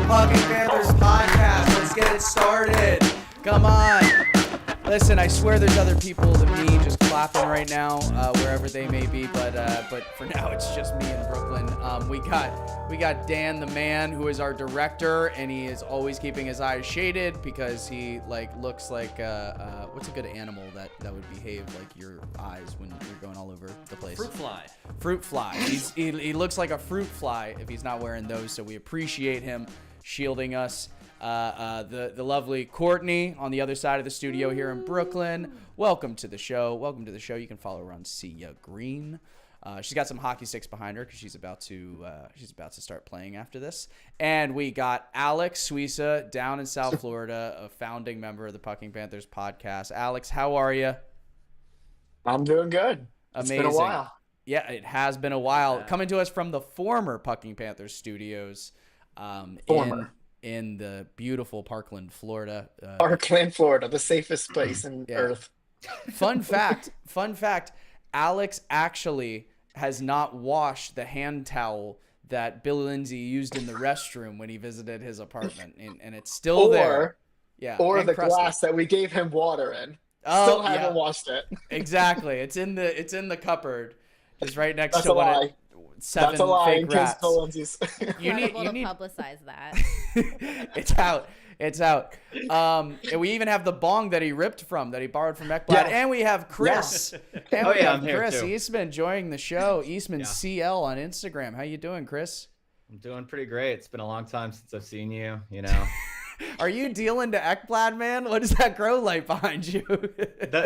Pucking Panthers Podcast. Let's get it started. Come on. Listen, I swear there's other people than me just clapping right now, wherever they may be, but for now it's just me in Brooklyn. We got Dan the man, who is our director, and he is always keeping his eyes shaded because he looks like what's a good animal that would behave like your eyes when you're going all over the place? Fruit fly. He looks like a fruit fly if he's not wearing those, so we appreciate him shielding us. The lovely Courtney on the other side of the studio here in Brooklyn. Welcome to the show. You can follow her on Sia Green. She's got some hockey sticks behind her because she's about to start playing after this. And we got Alex Suissa down in South Florida, a founding member of the Pucking Panthers Podcast. Alex, how are you? I'm doing good. Amazing. It's been a while. Yeah, it has been a while. Coming to us from the former Pucking Panthers studios. In the beautiful Parkland, Florida. Parkland, Florida, the safest place in Earth. Fun fact, Alex actually has not washed the hand towel that Bill Lindsay used in the restroom when he visited his apartment, and it's still there. Yeah, or the glass that we gave him water in. Still haven't watched it. Exactly. It's in the cupboard, just right next That's to a lie. 7 That's a lie. fake In case rats. You need to publicize that. It's out. And we even have the bong that he ripped from, that he borrowed from Ekblad. Yeah. And we have Chris. Yes. And we have I'm here Chris too. Eastman joining the show. Eastman CL on Instagram. How you doing, Chris? I'm doing pretty great. It's been a long time since I've seen you, you know. Are you dealing to Ekblad, man? What is that grow light behind you?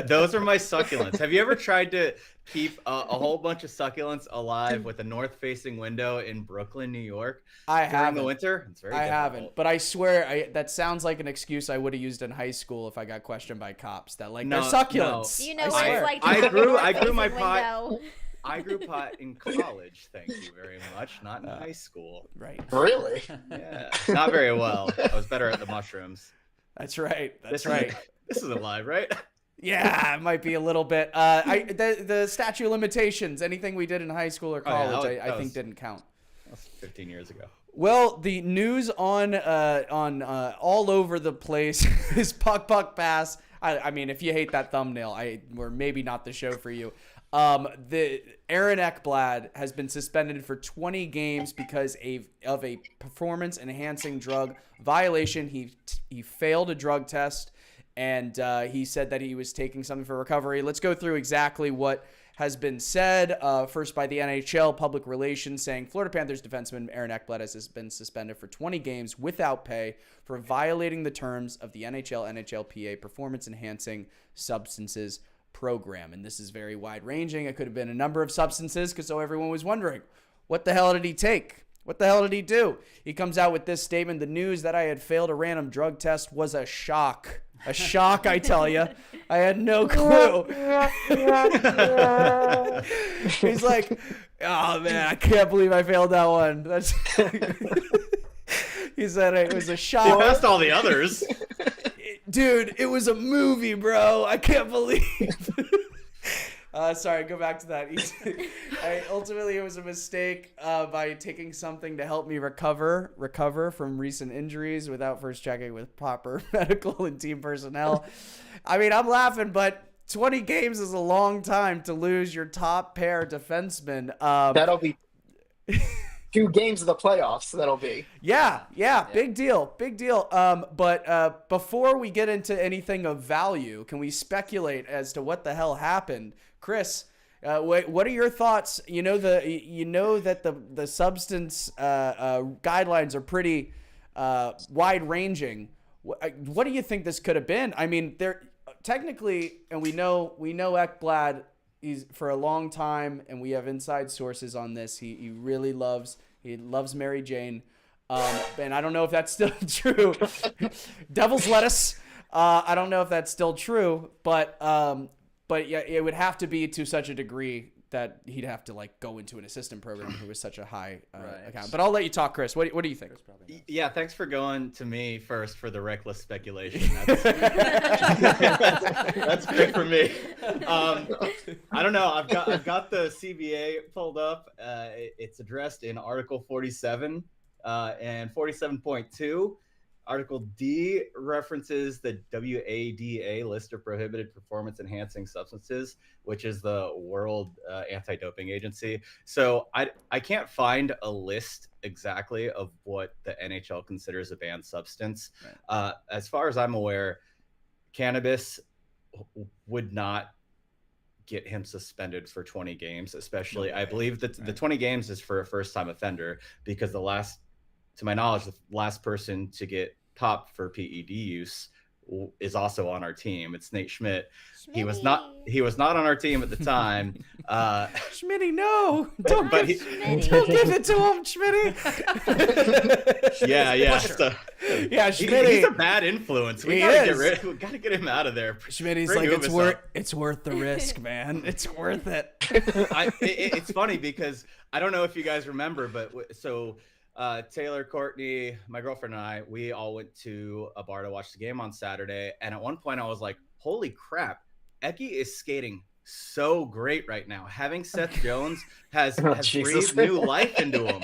Those are my succulents. Have you ever tried to keep a whole bunch of succulents alive with a north-facing window in Brooklyn, New York? I during haven't. the winter? It's very difficult. haven't, but I swear that sounds like an excuse I would have used in high school if I got questioned by cops. That like they're succulents. Do you know I what swear. it's like to I have a grew north-facing my pot. window? I grew pot in college, thank you very much, not in high school. Right. Really? Yeah, not very well. I was better at the mushrooms. That's right. That's This right. This isn't live, right? Yeah, it might be a little bit. The statute of limitations, anything we did in high school or college, I think didn't count. That was 15 years ago. Well, the news on all over the place is Puck Pass. I mean, if you hate that thumbnail, we're maybe not the show for you. The Aaron Ekblad has been suspended for 20 games because of a performance-enhancing drug violation. He failed a drug test, and he said that he was taking something for recovery. Let's go through exactly what has been said. First by the NHL Public Relations, saying Florida Panthers defenseman Aaron Ekblad has been suspended for 20 games without pay for violating the terms of the NHLPA performance-enhancing substances program. And this is very wide-ranging. It could have been a number of substances, because so everyone was wondering, what the hell did he take? What the hell did he do? He comes out with this statement: the news that I had failed a random drug test was a shock. A shock, I tell you. I had no clue. He's like, oh man, I can't believe I failed that one. That's He said it was a shock. You passed all the others. Dude, it was a movie, bro. I can't believe. Sorry, go back to that. Ultimately, it was a mistake by taking something to help me recover from recent injuries without first checking with proper medical and team personnel. I mean, I'm laughing, but 20 games is a long time to lose your top pair defenseman. That'll be 2 games of the playoffs. That'll be. Yeah. Big deal. But before we get into anything of value, can we speculate as to what the hell happened? Chris, what are your thoughts? You know that the substance guidelines are pretty wide ranging. What do you think this could have been? I mean, they're technically, and we know Ekblad. He's for a long time, and we have inside sources on this. He really loves Mary Jane, and I don't know if that's still true. Devil's lettuce. I don't know if that's still true, but yeah, it would have to be to such a degree that he'd have to like go into an assistant program who was such a high account. But I'll let you talk, Chris. What do you think? Yeah, thanks for going to me first for the reckless speculation. That's good for me. I don't know. I've got the CBA pulled up. It's addressed in Article 47 and 47.2. Article D references the WADA list of prohibited performance-enhancing substances, which is the World Anti-Doping Agency. So I can't find a list exactly of what the NHL considers a banned substance. Right. As far as I'm aware, cannabis would not get him suspended for 20 games, especially. I believe that the 20 games is for a first-time offender, because to my knowledge, the last person to get popped for PED use is also on our team. It's Nate Schmidt. He was not on our team at the time. Schmitty, no, don't give it to him, Schmitty. Yeah. So, yeah, Schmitty. He's a bad influence. We gotta get him out of there. Schmitty's like, it's worth the risk, man. It's worth it. It's funny because I don't know if you guys remember, but Taylor, Courtney, my girlfriend, and I, we all went to a bar to watch the game on Saturday. And at one point I was like, holy crap, Eki is skating so great right now. Having Seth Jones has breathed new life into him.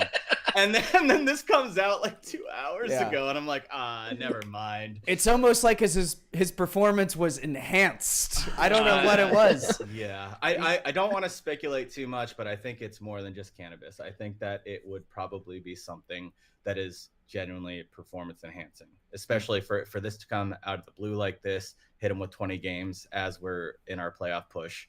And then this comes out like 2 hours ago, and I'm like, never mind. It's almost like his performance was enhanced. I don't know what it was. Yeah, I don't want to speculate too much, but I think it's more than just cannabis. I think that it would probably be something that is genuinely performance enhancing, especially for this to come out of the blue like this, hit him with 20 games as we're in our playoff push.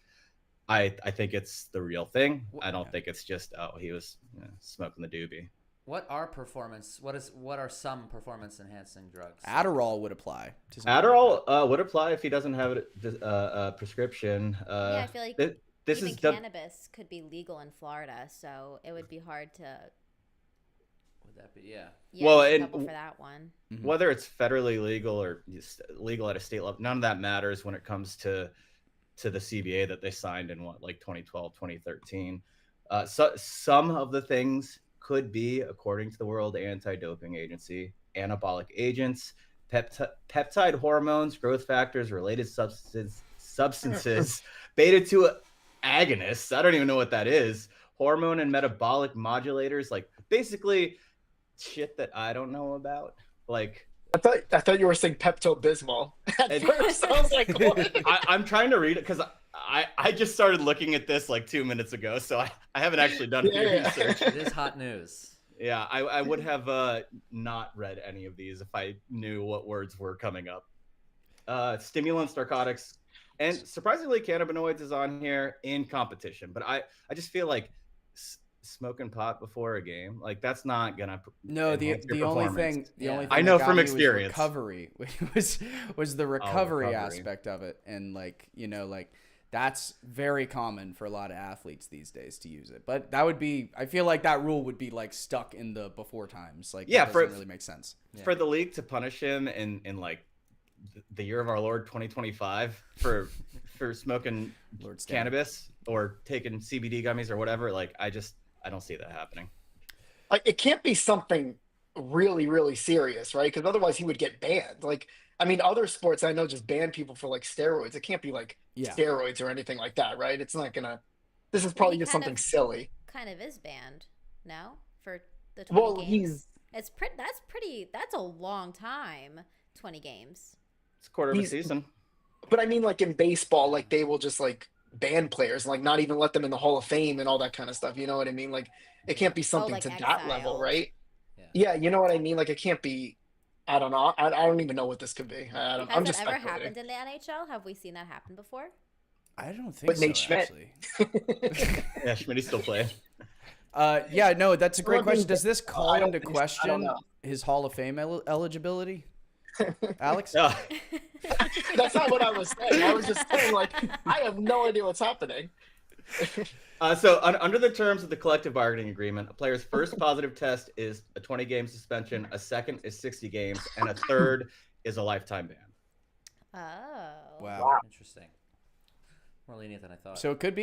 I think it's the real thing. I don't think it's just, he was smoking the doobie. What are some performance enhancing drugs? Adderall would apply. Adderall would apply if he doesn't have a prescription. I feel like even cannabis could be legal in Florida, so it would be hard to. Would that be well, for that one. Whether it's federally legal or legal at a state level, none of that matters when it comes to the CBA that they signed in 2012, 2013. So some of the things could be, according to the World Anti-Doping Agency, anabolic agents, peptide hormones, growth factors, related substances, beta-2 agonists. I don't even know what that is. Hormone and metabolic modulators, like basically shit that I don't know about. Like, I thought you were saying Pepto-Bismol. At first, I was like, what? I'm trying to read it because I just started looking at this like 2 minutes ago, so I haven't actually done any research. It is hot news. Yeah, I would have not read any of these if I knew what words were coming up. Stimulants, narcotics, and surprisingly, cannabinoids is on here in competition. But I just feel like smoking pot before a game, like that's not gonna. No, the only thing I know from experience, recovery was the recovery aspect of it, and that's very common for a lot of athletes these days to use it. But that would be, I feel like that rule would be like stuck in the before times. Like, it doesn't really make sense. For the league to punish him in like the year of our Lord 2025 for smoking cannabis or taking CBD gummies or whatever, like I don't see that happening. Like, it can't be something really, really serious, right? Because otherwise he would get banned. Like, I mean, other sports I know just ban people for like steroids. It can't be like steroids or anything like that, right? It's not gonna. This is probably just something silly. Kind of is banned, no, for the 20 games. That's a long time. 20 games. It's a quarter of a season. But I mean, like in baseball, like they will just like ban players, like not even let them in the Hall of Fame and all that kind of stuff. You know what I mean? Like it can't be something like to exile. that level, right? Yeah, you know what I mean? Like it can't be. I don't know. I don't even know what this could be. Has it ever happened in the NHL? Have we seen that happen before? I don't think so, Nate Schmidt. actually. Yeah, Schmidt's still playing. No, that's a great question. Does this call into question his Hall of Fame eligibility, Alex? That's not what I was saying. I was just saying, like, I have no idea what's happening. So under the terms of the collective bargaining agreement, a player's first positive test is a 20-game suspension, a second is 60 games, and a third is a lifetime ban. Oh. Wow. Interesting. More lenient than I thought. So it could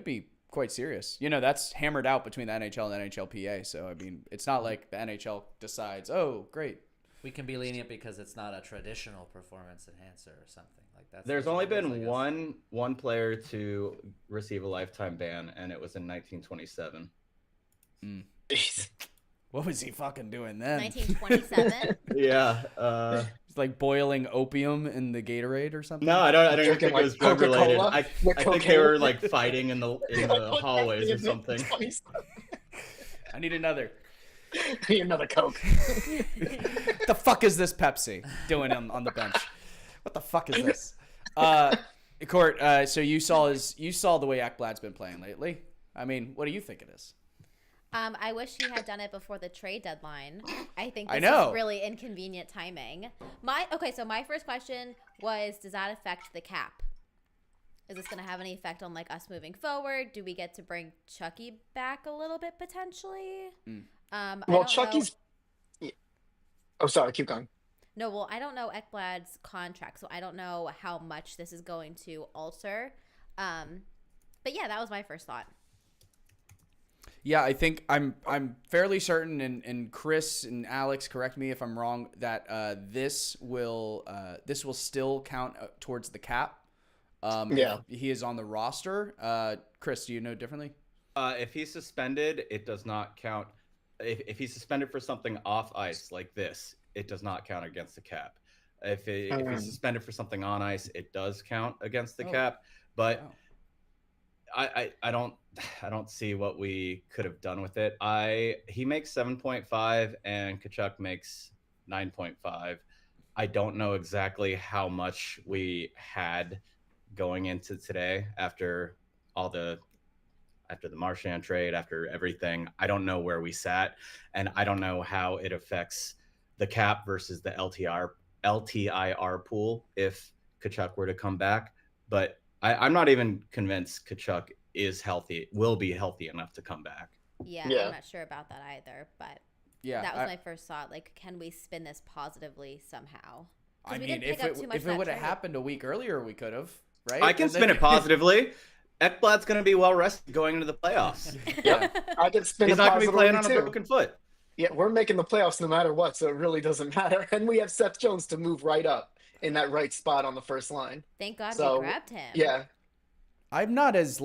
be quite serious. You know, that's hammered out between the NHL and NHLPA. So, I mean, it's not like the NHL decides, oh, great. We can be lenient because it's not a traditional performance enhancer or something like that. There's only been one player to receive a lifetime ban, and it was in 1927. Jeez. What was he fucking doing then? 1927? Yeah. It's like boiling opium in the Gatorade or something? No, I don't even think it was drug related. I think they were like fighting in the hallways or something. I need another. Another Coke. What the fuck is this Pepsi doing on the bench? What the fuck is this? Court, so you saw the way Ekblad's been playing lately. I mean, what do you think it is? I wish he had done it before the trade deadline. I think this is really inconvenient timing. So my first question was, does that affect the cap? Is this going to have any effect on like us moving forward? Do we get to bring Chucky back a little bit potentially? Well, Chucky's. Oh, sorry. Keep going. No, well, I don't know Ekblad's contract, so I don't know how much this is going to alter. But yeah, that was my first thought. Yeah, I think I'm fairly certain, and Chris and Alex, correct me if I'm wrong, that this will still count towards the cap. If he is on the roster. Chris, do you know differently? If he's suspended, it does not count if he's suspended for something off ice like this, it does not count against the cap. If he's suspended for something on ice, it does count against the cap. But I don't see what we could have done with it. He makes 7.5 and Tkachuk makes 9.5. I don't know exactly how much we had going into today after the Marchand trade, after everything. I don't know where we sat, and I don't know how it affects the cap versus the LTIR pool if Tkachuk were to come back. But I'm not even convinced Tkachuk will be healthy enough to come back. Yeah, I'm not sure about that either, but that was my first thought. Like, can we spin this positively somehow? I mean, if it would have happened a week earlier, we could have, right? I can spin it positively. Ekblad's going to be well rested going into the playoffs. Yep, I can spin He's it positively. He's not going to be playing on a broken foot. Yeah, we're making the playoffs no matter what, so it really doesn't matter. And we have Seth Jones to move right up in that right spot on the first line. Thank God we grabbed him. Yeah. I'm not as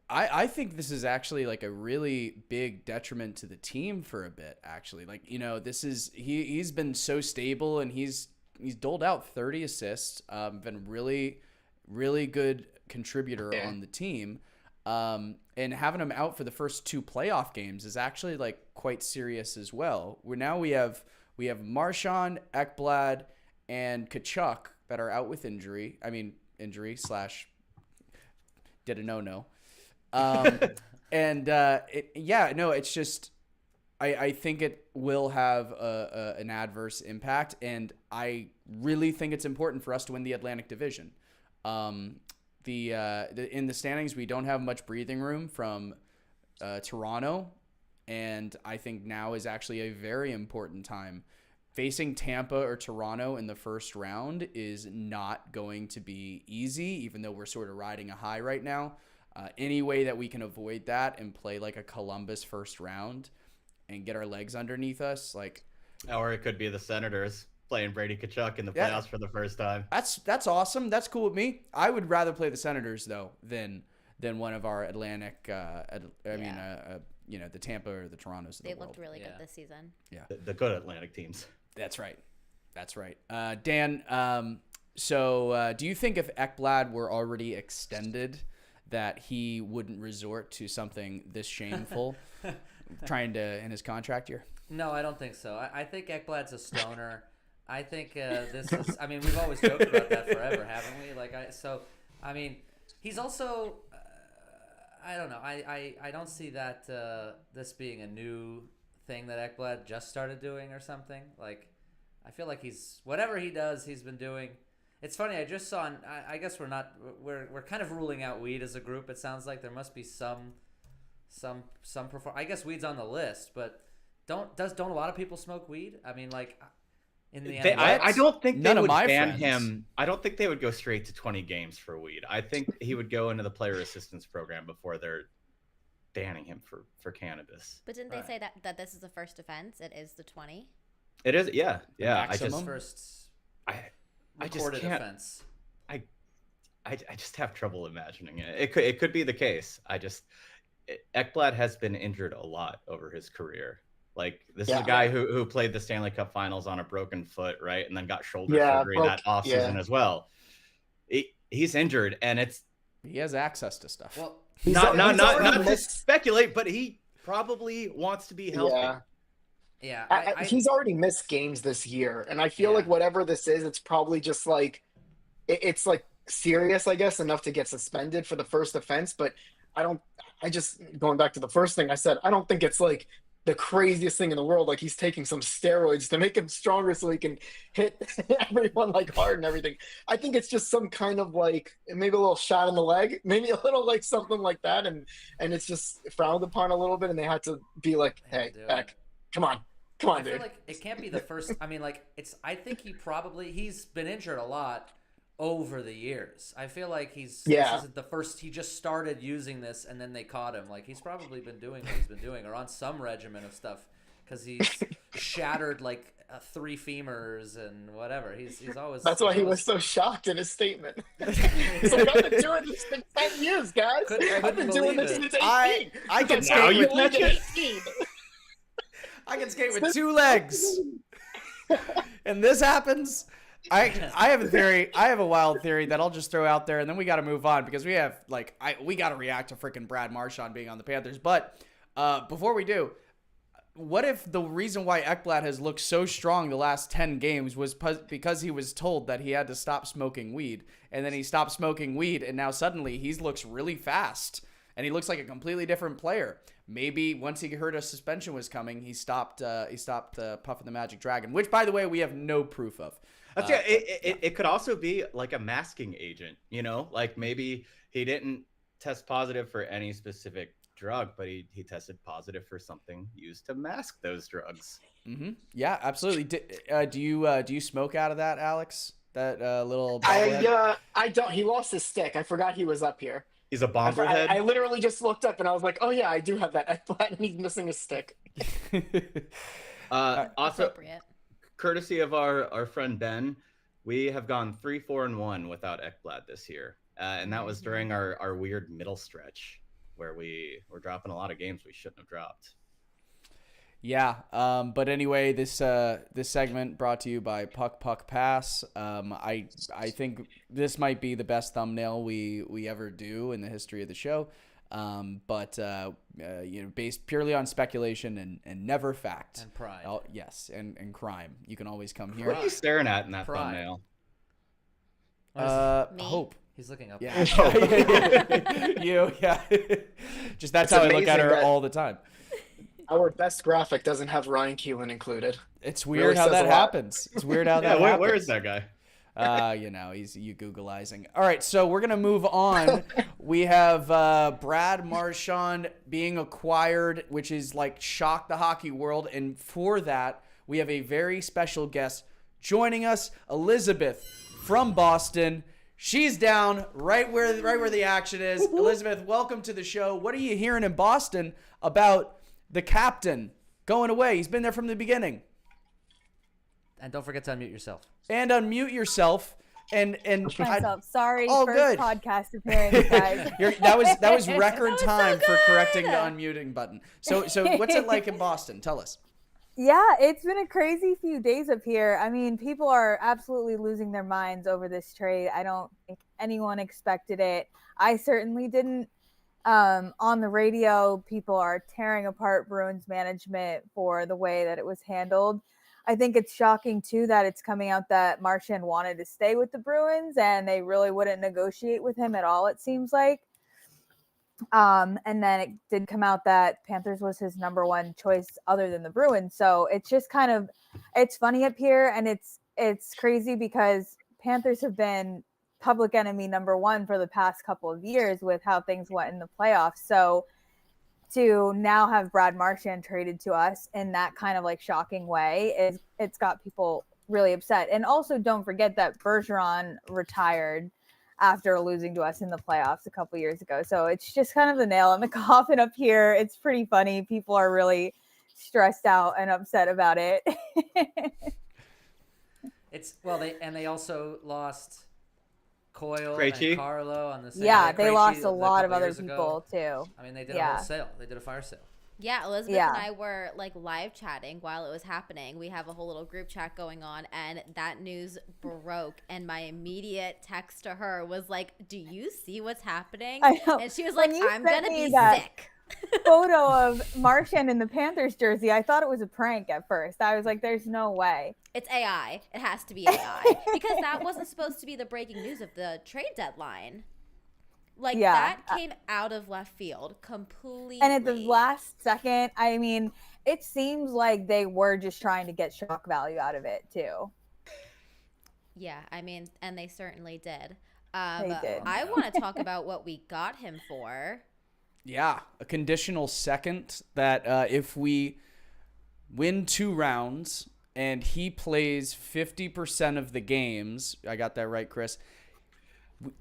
I think this is actually like a really big detriment to the team for a bit, actually. Like, this is he's been so stable, and he's doled out 30 assists, been really, really good contributor on the team. And having him out for the first 2 playoff games is actually like quite serious as well. We have Marchand, Ekblad, and Tkachuk that are out with injury. I mean, injury / did a no. It's just, I think it will have an adverse impact, and I really think it's important for us to win the Atlantic Division. In the standings, we don't have much breathing room from Toronto, and I think now is actually a very important time. Facing Tampa or Toronto in the first round is not going to be easy, even though we're sort of riding a high right now. Any way that we can avoid that and play like a Columbus first round and get our legs underneath us, or it could be the Senators playing Brady Tkachuk in the playoffs for the first time. That's awesome. That's cool with me. I would rather play the Senators though than one of our Atlantic. The Tampa or the Torontos. They looked really good this season. Yeah, the good Atlantic teams. That's right. Dan. So do you think if Ekblad were already extended, that he wouldn't resort to something this shameful, trying to in his contract year? No, I don't think so. I think Ekblad's a stoner. I think this is. I mean, we've always joked about that forever, haven't we? He's also. I don't know. I don't see that this being a new thing that Ekblad just started doing or something. Like, I feel like whatever he does, he's been doing. It's funny. I just saw. I guess we're kind of ruling out weed as a group. It sounds like there must be some perform. I guess weed's on the list, but don't a lot of people smoke weed? I mean, like in the end, I don't think none they of would my ban friends. him. I don't think they would go straight to 20 games for weed. I think he would go into the player assistance program before they're banning him for cannabis. But didn't they say that this is the first offense? It is the 20. It is. Yeah. I just can't. Offense. I just have trouble imagining it. It could be the case. Ekblad has been injured a lot over his career. Like, this is a guy who played the Stanley Cup Finals on a broken foot, right, and then got shoulder surgery that offseason as well. He's injured, and he has access to stuff. Well, not to speculate, but he probably wants to be healthy. Yeah. He's already missed games this year, and I feel like whatever this is, it's probably just like it's like serious, I guess, enough to get suspended for the first offense. But going back to the first thing I said, I don't think it's like the craziest thing in the world. Like, he's taking some steroids to make him stronger so he can hit everyone like hard and everything. I think it's just some kind of like maybe a little shot in the leg, maybe a little like something like that, and it's just frowned upon a little bit, and they had to be like, hey, Ek, come on, I dude. feel like it can't be the first. I mean, like, I think he's been injured a lot over the years. I feel like this isn't the first. He just started using this and then they caught him. Like, he's probably been doing what he's been doing, or on some regimen of stuff, because he's shattered like 3 femurs and whatever. He's always. That's why he was so shocked in his statement. He's like, I've been doing this for 10 years, guys. I've been doing this since 18. I can now you catch it. I can skate with 2 legs. And this happens. I have a theory. I have a wild theory that I'll just throw out there, and then we got to move on because we have we got to react to freaking Brad Marchand being on the Panthers. But before we do, what if the reason why Ekblad has looked so strong the last 10 games was because he was told that he had to stop smoking weed, and then he stopped smoking weed, and now suddenly he looks really fast, and he looks like a completely different player. Maybe once he heard a suspension was coming, he stopped puffing the Magic Dragon, which, by the way, we have no proof of. It could also be like a masking agent, you know, like maybe he didn't test positive for any specific drug, but he tested positive for something used to mask those drugs. Mm-hmm. Yeah, absolutely. Do you smoke out of that, Alex? That little. I don't. He lost his stick. I forgot he was up here. He's a bomblehead. I literally just looked up and I was like, oh yeah, I do have that Ekblad, and he's missing a stick. Also, courtesy of our friend Ben, we have gone 3-4-1 without Ekblad this year, and that was during our weird middle stretch where we were dropping a lot of games we shouldn't have dropped. Yeah, but anyway, this segment brought to you by Puck Pass. I think this might be the best thumbnail we ever do in the history of the show, but based purely on speculation and never fact. And pride. Yes, and crime. You can always come here. What are you staring at in that thumbnail? Hope. He's looking up. Yeah. You, yeah. Just that's how I look at her all the time. Our best graphic doesn't have Ryan Keelan included. It's weird how that happens. It's weird how that happens. Where is that guy? He's Googleizing. All right, so we're gonna move on. We have Brad Marchand being acquired, which is like shocked the hockey world. And for that, we have a very special guest joining us, Elizabeth from Boston. She's down right where the action is. Elizabeth, welcome to the show. What are you hearing in Boston about the captain going away? He's been there from the beginning. And don't forget to unmute yourself. And unmute yourself. And myself. Sorry, oh, first good. Podcast appearance, guys. that was record time so for correcting the unmuting button. So what's it like in Boston? Tell us. Yeah, it's been a crazy few days up here. I mean, people are absolutely losing their minds over this trade. I don't think anyone expected it. I certainly didn't. On the radio, people are tearing apart Bruins management for the way that it was handled. I think it's shocking, too, that it's coming out that Marchand wanted to stay with the Bruins and they really wouldn't negotiate with him at all, it seems like. And then it did come out that Panthers was his number one choice other than the Bruins. So it's just kind of, it's funny up here, and it's crazy because Panthers have been public enemy number one for the past couple of years with how things went in the playoffs. So to now have Brad Marchand traded to us in that kind of like shocking way it's got people really upset. And also don't forget that Bergeron retired after losing to us in the playoffs a couple years ago. So it's just kind of the nail in the coffin up here. It's pretty funny. People are really stressed out and upset about it. They also lost Coyle Krejci. and Carlo on the same. Yeah, they Krejci lost a lot of other years people ago. too. I mean, they did a whole sale. They did a fire sale. Yeah, Elizabeth and I were like live chatting while it was happening. We have a whole little group chat going on, and that news broke. And my immediate text to her was like, "Do you see what's happening?" I know. And she was like, "I'm gonna be sick." Photo of Marchand in the Panthers jersey. I thought it was a prank at first. I was like, "There's no way." It's AI. It has to be AI because that wasn't supposed to be the breaking news of the trade deadline. Like, that came out of left field completely. And at the last second, I mean, it seems like they were just trying to get shock value out of it, too. Yeah, I mean, and they certainly did. They did. I want to talk about what we got him for. Yeah, a conditional second that if we win 2 rounds and he plays 50% of the games, I got that right, Chris,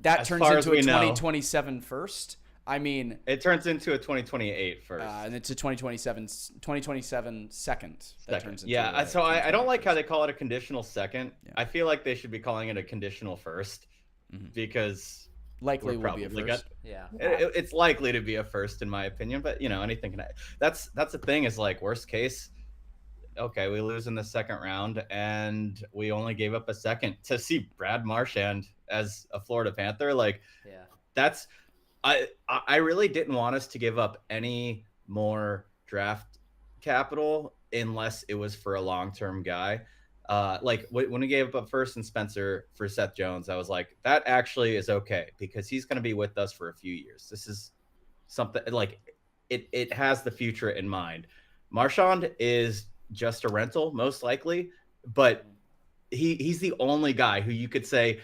that turns into a 2027 first. I mean, it turns into a 2028 first. And it's a 2027 second. That turns into so I don't like how they call it a conditional second. Yeah. I feel like they should be calling it a conditional first because likely will be a first. It's likely to be a first in my opinion, but anything can. That's the thing is like worst case, okay, we lose in the second round, and we only gave up a second to see Brad Marchand as a Florida Panther. Like, that's I really didn't want us to give up any more draft capital unless it was for a long-term guy. Like when we gave up first and Spencer for Seth Jones, I was like, that actually is okay because he's going to be with us for a few years. This is something like it has the future in mind. Marchand is just a rental, most likely, but he's the only guy who you could say,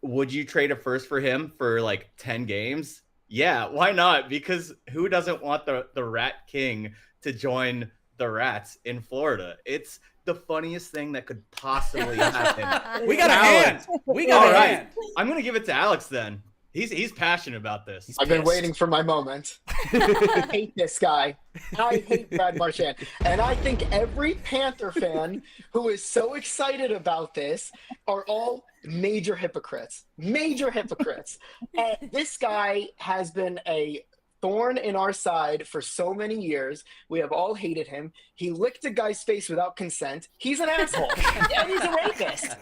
would you trade a first for him for like 10 games? Yeah, why not? Because who doesn't want the Rat King to join the Rats in Florida? It's the funniest thing that could possibly happen. We got a hand. We got a hand. I'm going to give it to Alex then. He's passionate about this. I've been waiting for my moment. I hate this guy. I hate Brad Marchand. And I think every Panther fan who is so excited about this are all major hypocrites. Major hypocrites. And this guy has been a thorn in our side for so many years. We have all hated him. He licked a guy's face without consent. He's an asshole. And he's a rapist.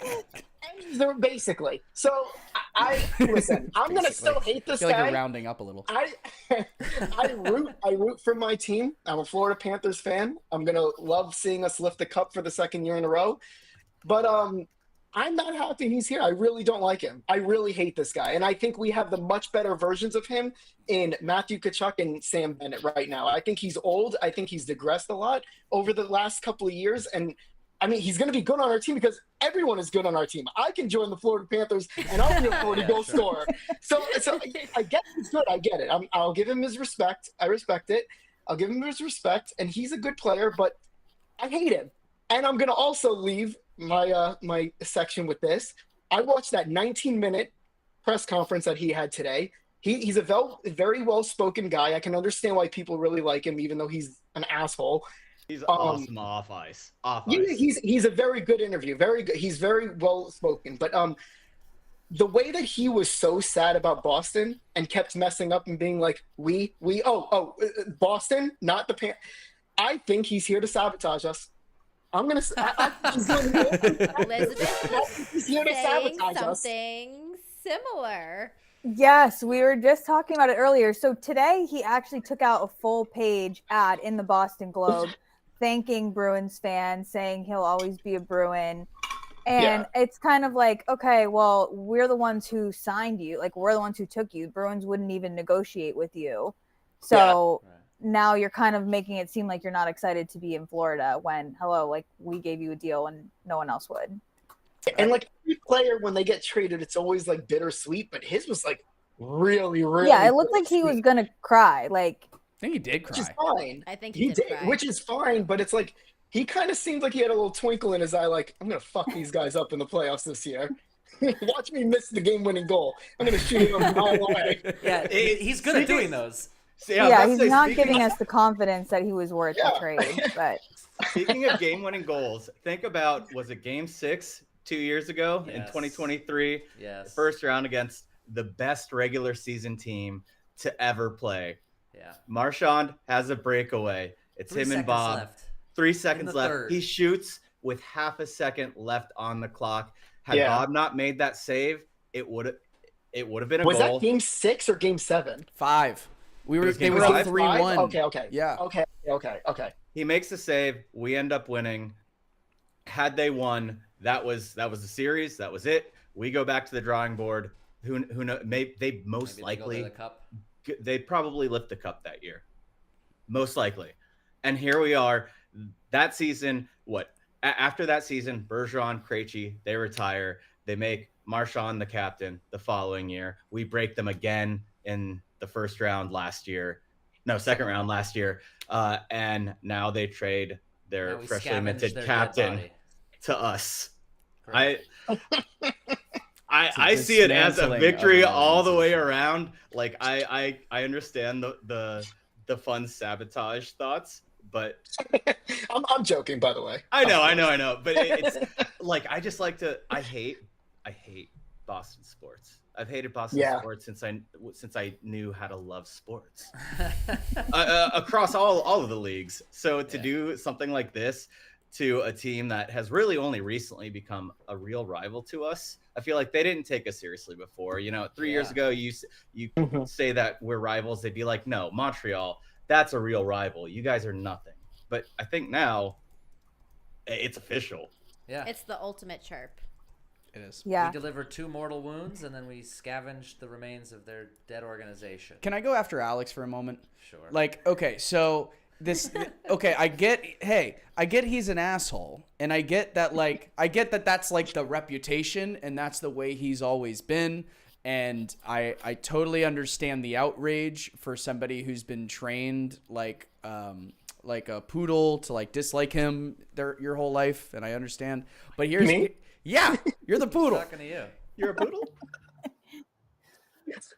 Basically. So I listen, I'm gonna still hate this guy. I feel like you're rounding up a little. I root for my team. I'm a Florida Panthers fan. I'm gonna love seeing us lift the cup for the second year in a row. But I'm not happy he's here. I really don't like him. I really hate this guy. And I think we have the much better versions of him in Matthew Tkachuk and Sam Bennett right now. I think he's old. I think he's digressed a lot over the last couple of years. And I mean, he's going to be good on our team because everyone is good on our team. I can join the Florida Panthers and I'll be a 40-goal scorer. So I get he's good. I get it. I'll give him his respect. I respect it. I'll give him his respect. And he's a good player, but I hate him. And I'm going to also leave my section with this. I watched that 19-minute press conference that he had today. He's a very well-spoken guy. I can understand why people really like him, even though he's an asshole. He's awesome off ice. He's a very good interview. Very good. He's very well spoken. But the way that he was so sad about Boston and kept messing up and being like, Boston, not the Pan. I think he's here to sabotage us. Elizabeth he's here to sabotage us. Something similar. Yes, we were just talking about it earlier. So today he actually took out a full page ad in the Boston Globe thanking Bruins fans, saying he'll always be a Bruin. And it's kind of like, okay, well, we're the ones who signed you. Like, we're the ones who took you. Bruins wouldn't even negotiate with you. So now you're kind of making it seem like you're not excited to be in Florida when, hello, like, we gave you a deal and no one else would. And like every player, when they get traded, it's always like bittersweet, but his was like really, really. Yeah, it looked like he was going to cry. Like, I think he did cry. Which is fine. I think he did cry. Which is fine, but it's like he kind of seemed like he had a little twinkle in his eye, like, I'm going to fuck these guys up in the playoffs this year. Watch me miss the game-winning goal. I'm going to shoot him a mile away. Yeah, he's good at doing those. Yeah, he's not giving us the confidence that he was worth the trade. But speaking of game-winning goals, think about, was it Game 6 2 years ago in 2023? Yes. First round against the best regular season team to ever play. Yeah. Marchand has a breakaway. It's him and Bob. Left. 3 seconds left. Third. He shoots with half a second left on the clock. Had Bob not made that save, it would have been a goal. Was that Game 6 or Game 7? 5. They were up 3-1. Okay. Yeah. Okay. He makes the save. We end up winning. Had they won, that was the series. That was it. We go back to the drawing board. Who knows? They most likely they'd probably lift the cup that year, most likely. And here we are. That season, after that season, Bergeron, Krejci, they retire. They make Marchand the captain the following year. We break them again in the second round last year. And now they trade their freshly minted captain to us. I see it as a victory all the way around. Like I understand the fun sabotage thoughts, but I'm joking, by the way. I know. But it's like I hate Boston sports. I've hated Boston sports since I knew how to love sports across all of the leagues. So to do something like this to a team that has really only recently become a real rival to us, I feel like they didn't take us seriously before. 3 years ago, you say that we're rivals, they'd be like, no, Montreal, that's a real rival. You guys are nothing. But I think now it's official. Yeah, it's the ultimate chirp. It is. Yeah. We delivered 2 mortal wounds, and then we scavenged the remains of their dead organization. Can I go after Alex for a moment? Sure. Okay, so this. Okay, I get he's an asshole, and I get that. That's like the reputation, and that's the way he's always been. And I totally understand the outrage for somebody who's been trained like a poodle to dislike him your whole life, and I understand. But here's me. Yeah, you're the poodle. Talking to you. You're a poodle? Yes.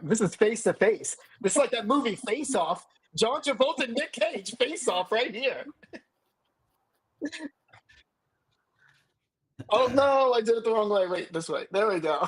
This is face to face. This is like that movie Face Off. John Travolta and Nick Cage Face Off right here. Oh no, I did it the wrong way. Wait, this way. There we go.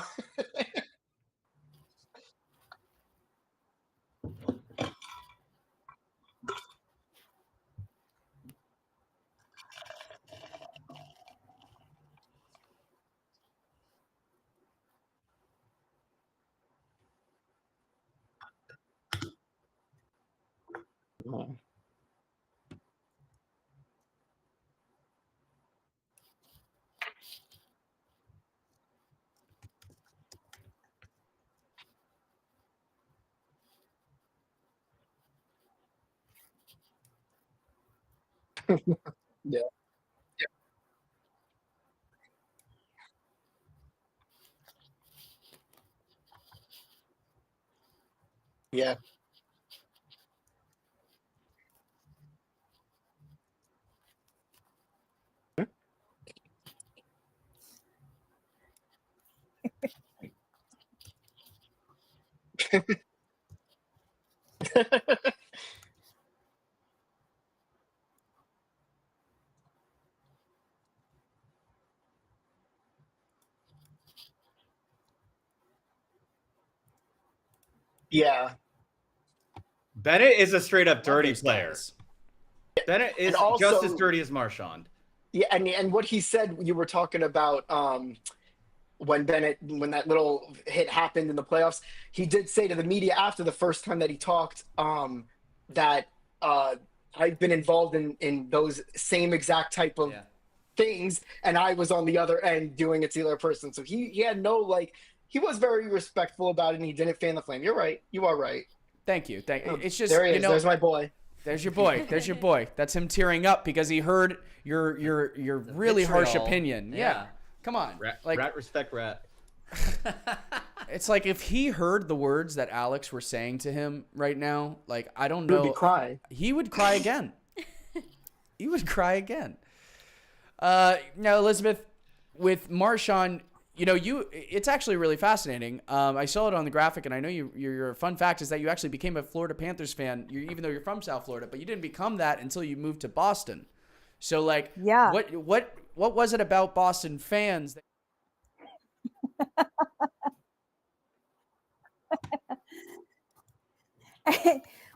Yeah. Yeah. Yeah. Bennett is a straight up dirty Those player. guys. Bennett is also- just as dirty as Marchand. Yeah, and what he said, you were talking about when that little hit happened in the playoffs, he did say to the media after the first time that he talked that I've been involved in those same exact type of things, and I was on the other end doing it to the other person. So he had no he was very respectful about it, and he didn't fan the flame. You're right. You are right. Thank you. It's just there he is. There's my boy. There's your boy. There's your boy. That's him tearing up because he heard your really harsh opinion. Yeah. Come on. Rat respect rat. It's like if he heard the words that Alex were saying to him right now, I don't know. He would be crying. He would cry again. He would cry again. Now, Elizabeth, with Marchand, it's actually really fascinating. I saw it on the graphic, and I know your fun fact is that you actually became a Florida Panthers fan, even though you're from South Florida, but you didn't become that until you moved to Boston. So, what was it about Boston fans that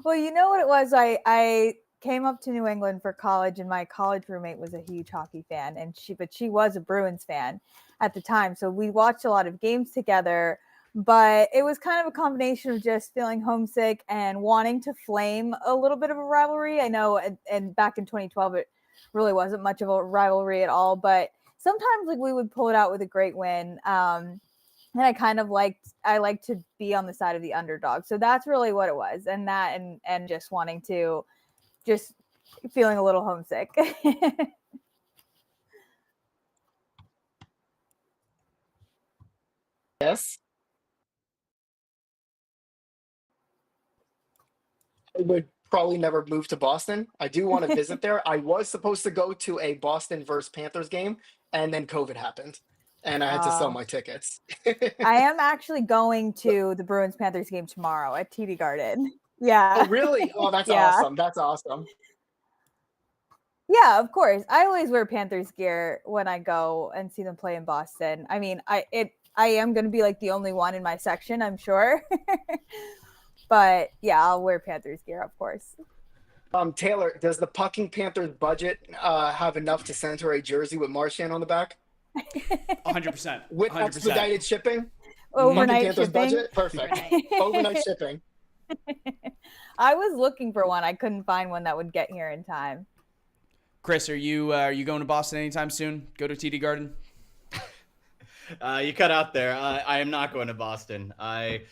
Well, you know what it was? I came up to New England for college, and my college roommate was a huge hockey fan, but she was a Bruins fan at the time. So we watched a lot of games together, but it was kind of a combination of just feeling homesick and wanting to flame a little bit of a rivalry. I know, and back in 2012, it really wasn't much of a rivalry at all, but sometimes we would pull it out with a great win. And I kind of like to be on the side of the underdog. So that's really what it was. And that, and just wanting to, just feeling a little homesick. Yes. I would probably never move to Boston. I do want to visit there. I was supposed to go to a Boston versus Panthers game, and then COVID happened, and I had to sell my tickets. I am actually going to the Bruins Panthers game tomorrow at TD Garden. Yeah. Oh, really? Oh, that's awesome. That's awesome. Yeah, of course. I always wear Panthers gear when I go and see them play in Boston. I mean, I am going to be like the only one in my section, I'm sure. But yeah, I'll wear Panthers gear, of course. Taylor, does the Pucking Panthers budget have enough to send her a jersey with Marchand on the back? 100%. With 100%. expedited shipping? Overnight Panthers shipping. budget? Perfect. Overnight shipping. I was looking for one. I couldn't find one that would get here in time. Chris, are you going to Boston anytime soon? Go to TD Garden? You cut out there. I am not going to Boston. I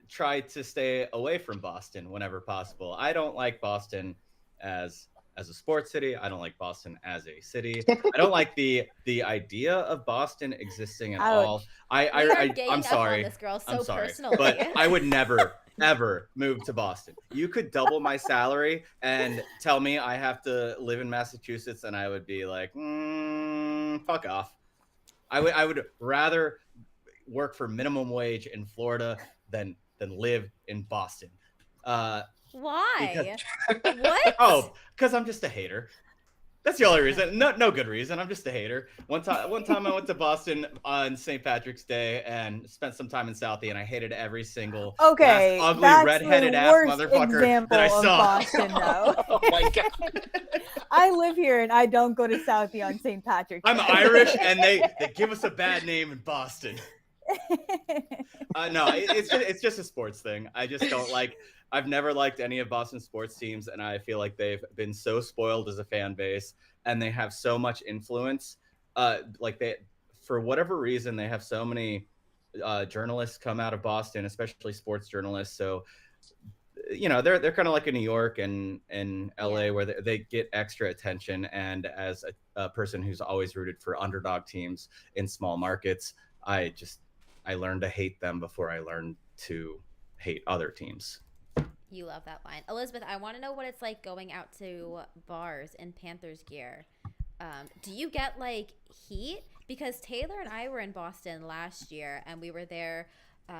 try to stay away from Boston whenever possible. I don't like Boston as a sports city. I don't like Boston as a city. I don't like the idea of Boston existing at all. I'm sorry. I'm sorry, but I would never ever move to Boston. You could double my salary and tell me I have to live in Massachusetts, and I would be like, fuck off. I would rather work for minimum wage in Florida than live in Boston. Why? What? Oh, because I'm just a hater. That's the only reason. No good reason. I'm just a hater. One time I went to Boston on St. Patrick's Day and spent some time in Southie, and I hated every single ugly redheaded ass motherfucker that I saw. Boston, though. Oh my god. I live here and I don't go to Southie on St. Patrick's Day. I'm Irish, and they give us a bad name in Boston. No, it's just a sports thing. I just don't like. I've never liked any of Boston's sports teams, and I feel like they've been so spoiled as a fan base, and they have so much influence. For whatever reason, they have so many journalists come out of Boston, especially sports journalists. So, they're kind of like in New York and in LA, where they get extra attention. And as a person who's always rooted for underdog teams in small markets, I learned to hate them before I learned to hate other teams. You love that line. Elizabeth, I want to know what it's like going out to bars in Panthers gear. Do you get heat? Because Taylor and I were in Boston last year, and we were there.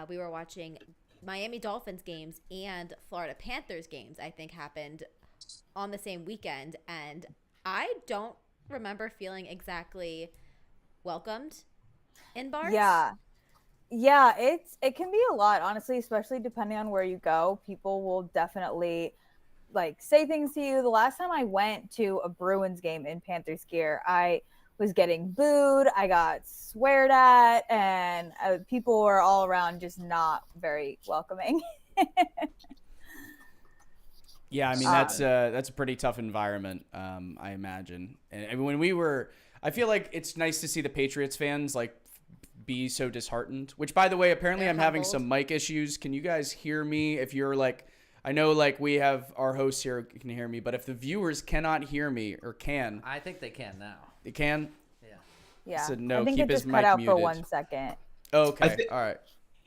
We were watching Miami Dolphins games and Florida Panthers games, I think, happened on the same weekend. And I don't remember feeling exactly welcomed in bars. Yeah, it can be a lot, honestly, especially depending on where you go. People will definitely say things to you. The last time I went to a Bruins game in Panthers gear, I was getting booed, I got sweared at, and people were all around just not very welcoming. Yeah, I mean that's a pretty tough environment, I imagine. And when I feel like it's nice to see the Patriots fans be so disheartened, which, by the way, apparently I'm having some mic issues. Can you guys hear me? If you're I know we have our hosts here who can hear me, but if the viewers cannot hear me or can, I think they can now. They can? Yeah. So no, I think keep it his just mic cut out muted. for 1 second. Okay. All right.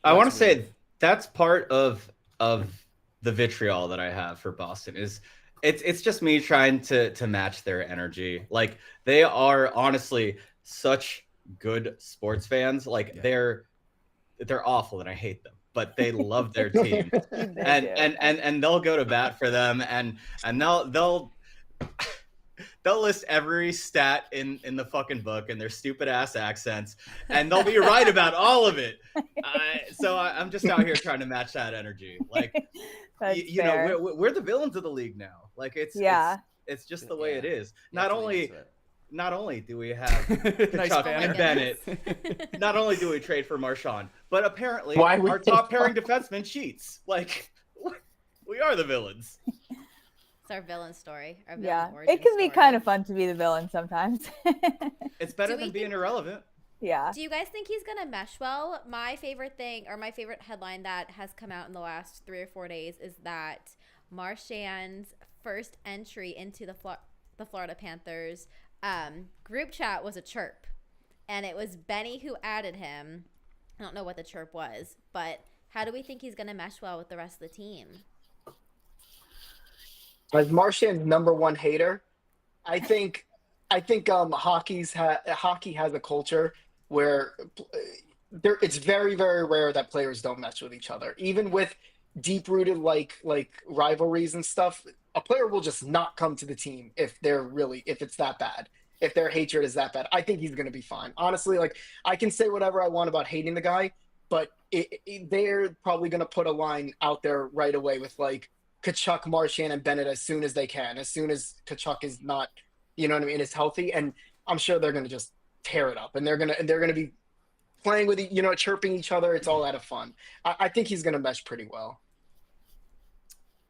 I want to say that's part of the vitriol that I have for Boston is it's just me trying to match their energy. They are honestly such good sports fans. They're awful and I hate them, but they love their team. and they'll go to bat for them, and they'll list every stat in the fucking book in their stupid ass accents, and they'll be right about all of it. So I'm just out here trying to match that energy. You know, we're the villains of the league now. It's just the way it is. Not only do we have Nice Chuck banner. and Bennett, not only do we trade for Marchand, but apparently our top pairing defenseman cheats. We are the villains. It's our villain story. Our villain it can be kind of fun to be the villain sometimes. It's better than being irrelevant. Yeah. Do you guys think he's going to mesh well? My favorite headline that has come out in the last 3 or 4 days is that Marchand's first entry into the Florida Panthers group chat was a chirp, and it was Benny who added him. I don't know what the chirp was, but how do we think he's going to mesh well with the rest of the team? As Marchand's number one hater, I think hockey has a culture where it's very, very rare that players don't mesh with each other, even with deep-rooted like rivalries and stuff. a player will just not come to the team if it's that bad. If their hatred is that bad, I think he's going to be fine. Honestly, like, I can say whatever I want about hating the guy, but they're probably going to put a line out there right away with like Kachuk, Marchand, and Bennett as soon as they can, as soon as Kachuk is not, you know what I mean, is healthy. And I'm sure they're going to just tear it up, and they're going to be playing with, chirping each other. It's all out of fun. I think he's going to mesh pretty well.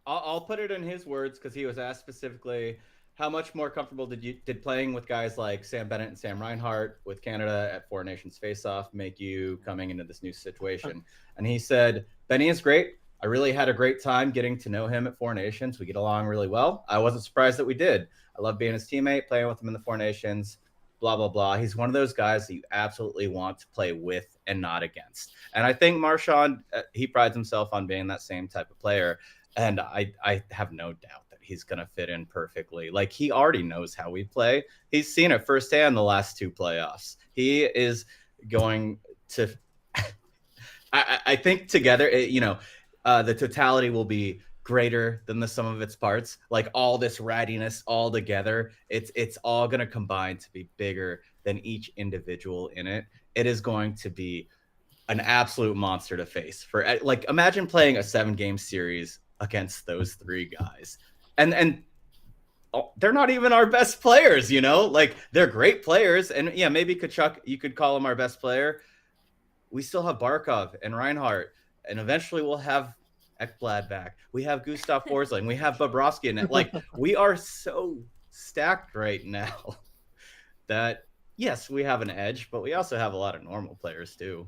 I'll put it in his words, because he was asked specifically, how much more comfortable did playing with guys like Sam Bennett and Sam Reinhart with Canada at Four Nations Face-Off make you coming into this new situation? And he said, Benny is great. I really had a great time getting to know him at Four Nations. We get along really well. I wasn't surprised that we did. I love being his teammate, playing with him in the Four Nations, blah, blah, blah. He's one of those guys that you absolutely want to play with and not against. And I think Marchand, he prides himself on being that same type of player. And I have no doubt that he's going to fit in perfectly. Like, he already knows how we play. He's seen it firsthand the last 2 playoffs. He is going to, I think together, the totality will be greater than the sum of its parts. Like, all this rattiness all together, it's all going to combine to be bigger than each individual in it. It is going to be an absolute monster to face. Imagine playing a 7-game series against those 3 guys, and they're not even our best players, like, they're great players. And yeah, maybe Kachuk, you could call him our best player. We still have Barkov and Reinhart, and eventually we'll have Ekblad back. We have Gustav Forsling. We have Bobrovsky in it. Like, we are so stacked right now that, yes, we have an edge, but we also have a lot of normal players too.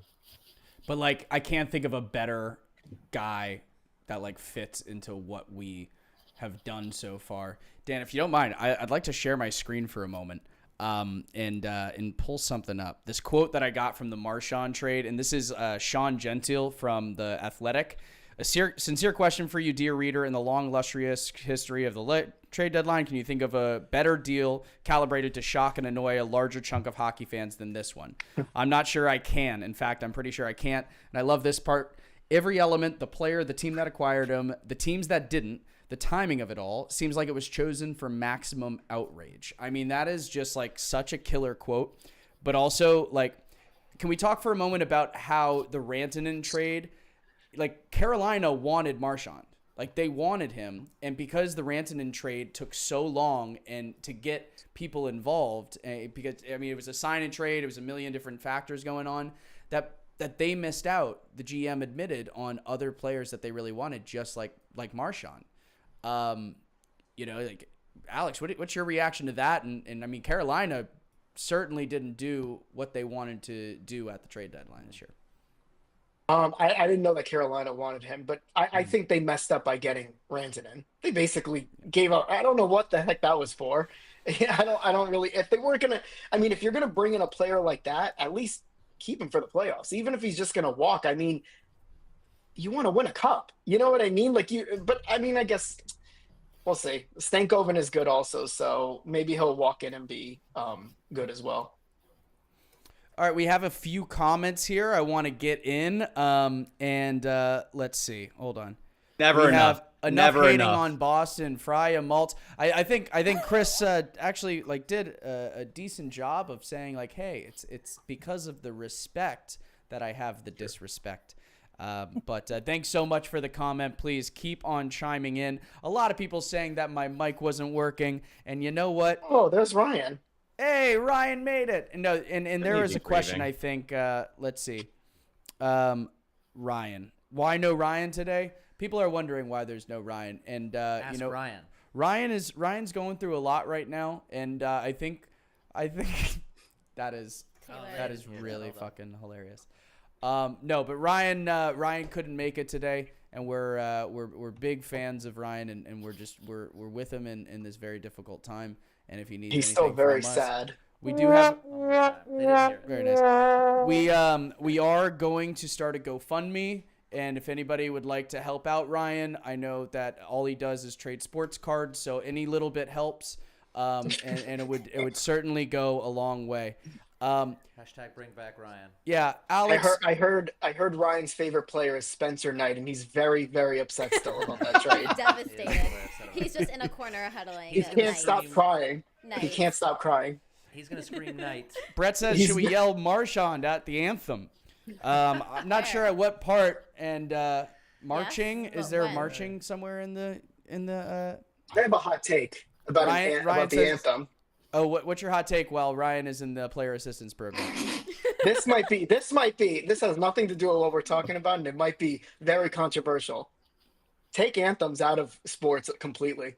But, like, I can't think of a better guy that, like, fits into what we have done so far. Dan, if you don't mind, I'd like to share my screen for a moment and pull something up. This quote that I got from the Marchand trade, and this is Sean Gentile from The Athletic. A sincere question for you, dear reader. In the long, illustrious history of the trade deadline, can you think of a better deal calibrated to shock and annoy a larger chunk of hockey fans than this one? I'm not sure I can. In fact, I'm pretty sure I can't. And I love this part. Every element, the player, the team that acquired him, the teams that didn't, the timing of it all, seems like it was chosen for maximum outrage. I mean, that is just, like, such a killer quote. But also, like, can we talk for a moment about how the Rantanen trade, like, Carolina wanted Marchand. Like, they wanted him. And because the Rantanen trade took so long and to get people involved, because, I mean, it was a sign and trade, it was a million different factors going on, that they missed out, the GM admitted, on other players that they really wanted, just like Marchand. Like, Alex, what's your reaction to that? And I mean, Carolina certainly didn't do what they wanted to do at the trade deadline this year. I didn't know that Carolina wanted him, but I think they messed up by getting Rantanen. They basically gave up. I don't know what the heck that was for. I don't really, if they weren't going to, I mean, if you're going to bring in a player like that, at least keep him for the playoffs. Even if he's just going to walk, I mean, you want to win a cup. You know what I mean? But I mean, I guess we'll see. Stankoven is good also, so maybe he'll walk in and be good as well. All right, we have a few comments here I want to get in, and let's see. Hold on. Never enough. Enough hating on Boston. Frya Malt. I think Chris actually did a decent job of saying, like, hey, it's because of the respect that I have the disrespect. But thanks so much for the comment. Please keep on chiming in. A lot of people saying that my mic wasn't working, and you know what? Oh, there's Ryan. Hey, Ryan made it. And there is a question, I think. Let's see. Ryan. Why no Ryan today? People are wondering why there's no Ryan. And Ask Ryan. Ryan's going through a lot right now, and I think that is really fucking hilarious. No, but Ryan couldn't make it today, and we're big fans of Ryan, and we're with him in this very difficult time. And if he needs, he's still very sad. We do have very nice. We are going to start a GoFundMe, and if anybody would like to help out Ryan, I know that all he does is trade sports cards, so any little bit helps, and it would certainly go a long way. Hashtag bring back Ryan. Yeah, Alex. I heard Ryan's favorite player is Spencer Knight, and he's very, very upset still about that trade. He's devastated. He's just in a corner huddling. He can't stop crying. Nice. He can't stop crying. He's gonna scream Knight. Brett says, should we yell Marchand at the anthem? I'm not sure at what part. And marching, yes? is there a marching somewhere in the? I have a hot take about the anthem. Oh, what's your hot take while Ryan is in the player assistance program? This has nothing to do with what we're talking about, and it might be very controversial. Take anthems out of sports completely.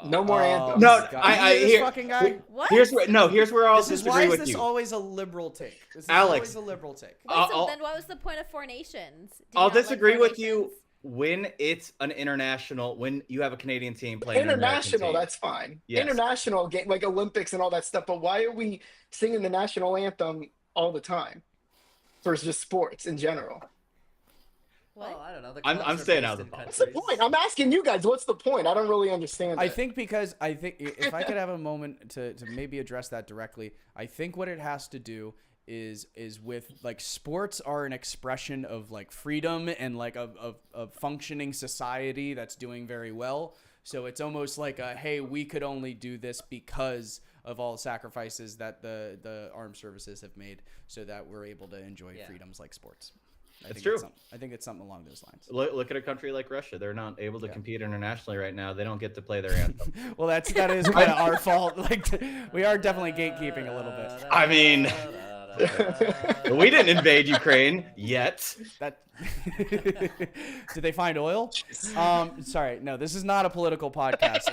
No more anthems. No, fucking guy. What? Here's where I'll disagree Why is with this you. always a liberal take? This is Alex. always a liberal take. Wait, so then what was the point of Four Nations? Do you I'll not like disagree Four with you Nations? when it's an international, when you have a Canadian team playing International, an American team. that's fine. Yes. International game like Olympics and all that stuff. But why are we singing the national anthem all the time for just sports in general? What? Well, I don't know. I'm staying out of the What's the point? I'm asking you guys. What's the point? I don't really understand. I think if I could have a moment to maybe address that directly, I think what it has to do is with like sports are an expression of like freedom and like of functioning society that's doing very well. So it's almost like hey, we could only do this because of all the sacrifices that the armed services have made so that we're able to enjoy freedoms like sports. That's true. I think it's something along those lines. Look at a country like Russia. They're not able to compete internationally right now. They don't get to play their anthem. Well, that is kind of our fault. Like we are definitely gatekeeping a little bit. I mean, we didn't invade Ukraine yet. Did they find oil? Sorry, no, this is not a political podcast.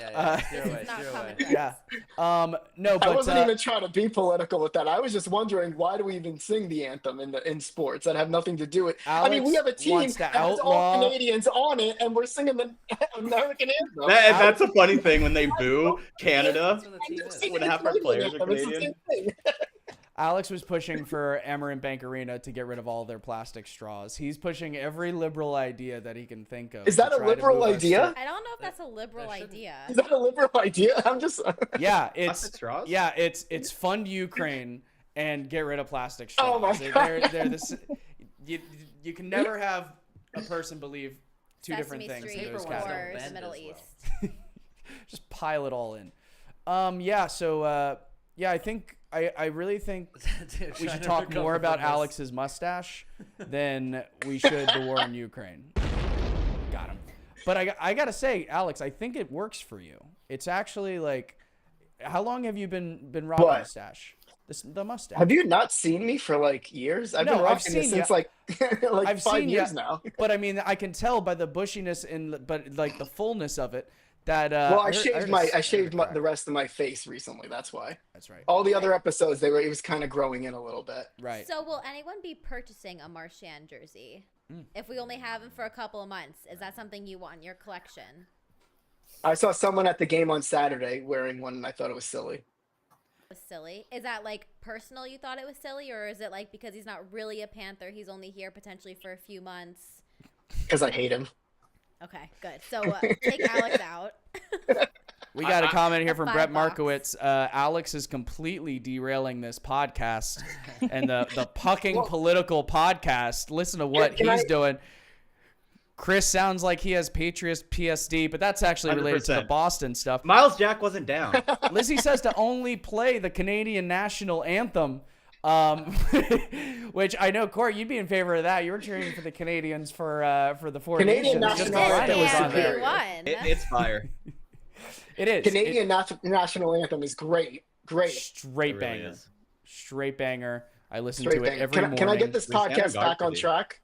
No, but I wasn't even trying to be political with that. I was just wondering, why do we even sing the anthem in sports that have nothing to do with? Alex, I mean, we have a team that has all Canadians on it, and we're singing the American anthem. That's a funny thing when they boo Canada. When half our players are Canadian. Alex was pushing for Amarant Bank Arena to get rid of all their plastic straws. He's pushing every liberal idea that he can think of. Is that a liberal idea? I don't know if that's a liberal idea. Is that a liberal idea? I'm just. Yeah, plastic straws? It's fund Ukraine and get rid of plastic straws. Oh my God. They're this. You can never have a person believe two different things in those categories. Or the Middle East. Just pile it all in. I think. I really think we should talk more about Alex's mustache than we should the war in Ukraine. Got him. But I got to say, Alex, I think it works for you. It's actually like, how long have you been rocking a mustache? The mustache. Have you not seen me for like years? I've been rocking this since like 5 years now. But I mean, I can tell by the bushiness but like the fullness of it. That, I shaved the rest of my face recently. That's why. That's right. All the other episodes, it was kind of growing in a little bit. Right. So will anyone be purchasing a Marchand jersey if we only have him for a couple of months? Is that something you want in your collection? I saw someone at the game on Saturday wearing one, and I thought it was silly. It was silly. Is that like personal? You thought it was silly, or is it like because he's not really a Panther? He's only here potentially for a few months. Because I hate him. Okay, good. So take Alex out. We got a comment here from Brett Markowitz. Alex is completely derailing this podcast and the Pucking Political Podcast. Listen to what he's doing. Chris sounds like he has Patriots PSD, but that's actually related to the Boston stuff. Miles Jack wasn't down. Lizzie says to only play the Canadian national anthem. Which I know, Court, you'd be in favor of that. You were cheering for the Canadians for the Four Canadian Nations. national anthem It's fire. It is. Canadian national anthem is great. Straight really banger. is. Straight banger. I listen to it every morning. Can I get this podcast back on track?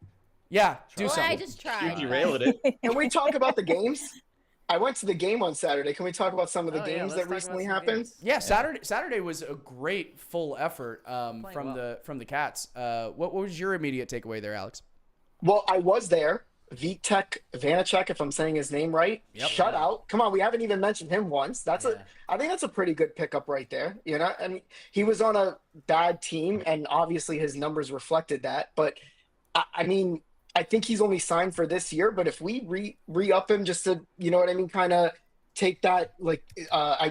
Yeah, do something. I just tried. You derailed it. Can we talk about the games? I went to the game on Saturday. Can we talk about some of the games that recently happened? Yeah, Saturday was a great full effort from the Cats. What was your immediate takeaway there, Alex? Well, I was there. Vitek Vanacek, if I'm saying his name right. Yep. Shutout. Come on, we haven't even mentioned him once. I think that's a pretty good pickup right there. You know, I mean, he was on a bad team, and obviously his numbers reflected that. But I mean, I think he's only signed for this year. But if we re-up him just to, you know what I mean, kind of take that, like,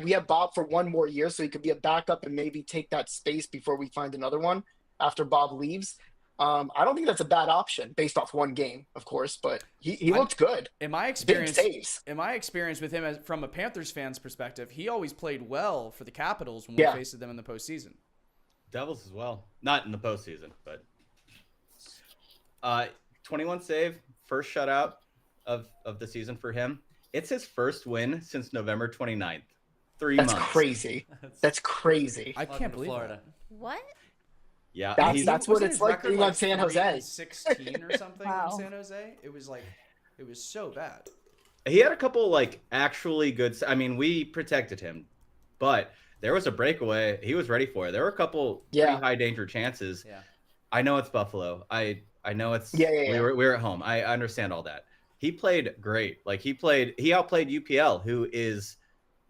we have Bob for one more year, so he could be a backup and maybe take that space before we find another one after Bob leaves. I don't think that's a bad option based off one game, of course, but he looked good. In my experience with him, from a Panthers fan's perspective, he always played well for the Capitals when we faced them in the postseason. Devils as well, not in the postseason, but 21 save, first shutout of the season for him. It's his first win since November 29th. 3 months. That's crazy. That's crazy. I can't believe Florida. What? Yeah, that's what it's like being on San Jose. 16 or something in San Jose. It was so bad. He had a couple actually good. I mean, we protected him, but there was a breakaway he was ready for. There were a couple pretty high danger chances. Yeah. I know it's Buffalo. I know it's we were at home. I understand all that. He played great. He outplayed UPL, who is,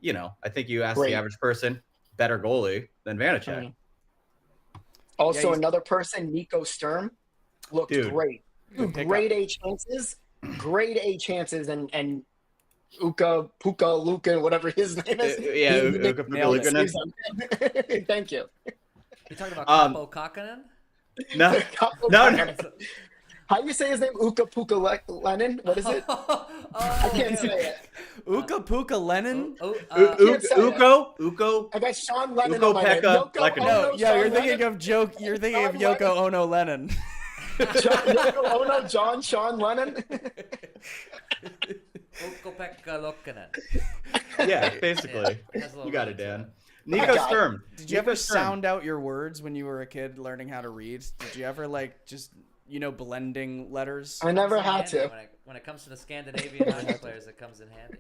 I think you asked the average person, better goalie than Vanacek. Mm-hmm. Also, another person, Nico Sturm, looked great. Grade A chances, and Uka Puka Luka, whatever his name is. Uka Puka Luka. Thank you. You talking about Capo Kakkonen? No. How do you say his name? Uka Puka Lennon? What is it? I can't say it. Uka Puka Lennon? Uko. I got Sean Lennon Uko on my name. You're thinking of Yoko Ono Lennon. Yoko Ono, Sean Lennon. Ukko-Pekka Lokkanen. Yeah, basically. You got it, Dan. Nico Sturm. Did you ever sound out your words when you were a kid learning how to read? Did you ever blending letters? I never had to. When it comes to the Scandinavian hockey players, it comes in handy.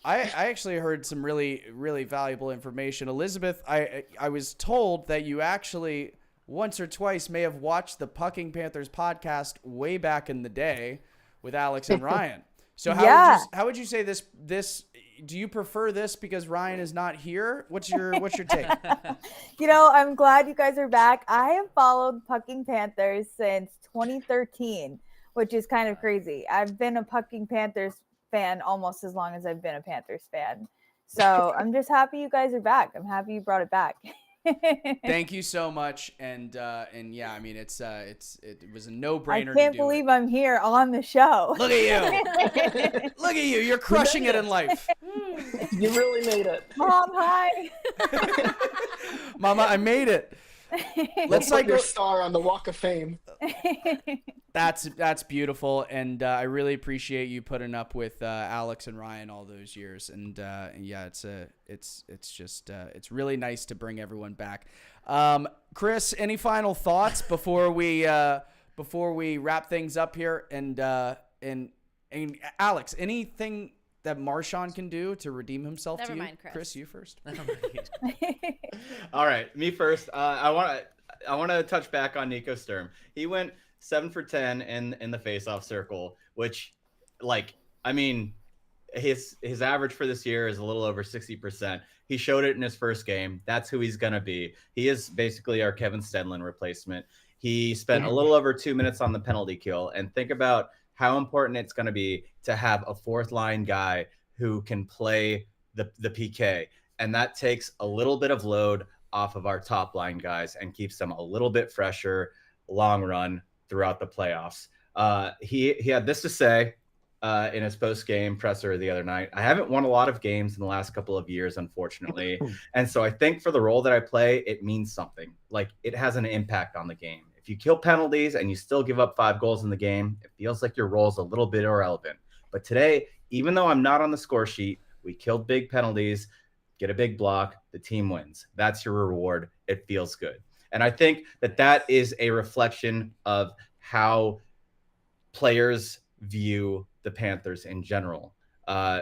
I actually heard some really, really valuable information. Elizabeth, I was told that you actually once or twice may have watched the Pucking Panthers podcast way back in the day with Alex and Ryan. So how would you say this? Do you prefer this because Ryan is not here? What's your take? I'm glad you guys are back. I have followed Pucking Panthers since 2013, which is kind of crazy. I've been a Pucking Panthers fan almost as long as I've been a Panthers fan. So I'm just happy you guys are back. I'm happy you brought it back. Thank you so much, and yeah, I mean it was a no-brainer. I can't believe I'm here on the show. Look at you! Look at you! You're crushing it in life. You really made it, Mom. Hi, Mama. I made it. Let's put your star on the Walk of Fame. That's beautiful, and I really appreciate you putting up with Alex and Ryan all those years. And yeah, it's really nice to bring everyone back. Chris, any final thoughts before we wrap things up here? And Alex, anything that Marchand can do to redeem himself? Never to you? mind, Chris. Chris, you first. All right, me first. I want to touch back on Nico Sturm. He went 7 for 10 in the faceoff circle, which, his average for this year is a little over 60%. He showed it in his first game. That's who he's gonna be. He is basically our Kevin Stenlund replacement. He spent a little over 2 minutes on the penalty kill, and think about how important it's going to be to have a fourth line guy who can play the PK. And that takes a little bit of load off of our top line guys and keeps them a little bit fresher long run throughout the playoffs. He had this to say in his post-game presser the other night. I haven't won a lot of games in the last couple of years, unfortunately. And so I think for the role that I play, it means something. It has an impact on the game. If you kill penalties and you still give up 5 goals in the game, it feels like your role's a little bit irrelevant. But today, even though I'm not on the score sheet, we killed big penalties, get a big block, the team wins. That's your reward. It feels good. And I think that is a reflection of how players view the Panthers in general,